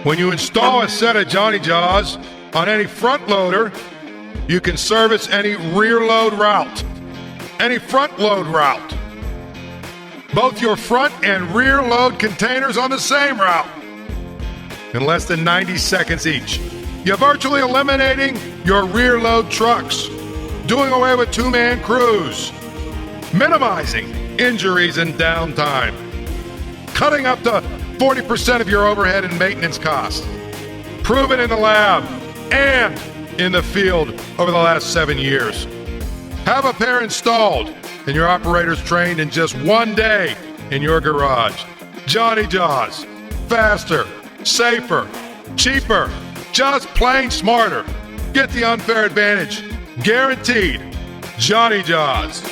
When you install a set of Johnny Jaws on any front loader, you can service any rear load route, any front load route. Both your front and rear load containers on the same route in less than 90 seconds each. You're virtually eliminating your rear load trucks, doing away with two-man crews, minimizing injuries and downtime, cutting up to 40% of your overhead and maintenance costs. Proven in the lab and in the field over the last 7 years. Have a pair installed and your operators trained in just 1 day in your garage. Johnny Jaws. Faster, safer, cheaper, just plain smarter. Get the unfair advantage. Guaranteed. Johnny Jaws.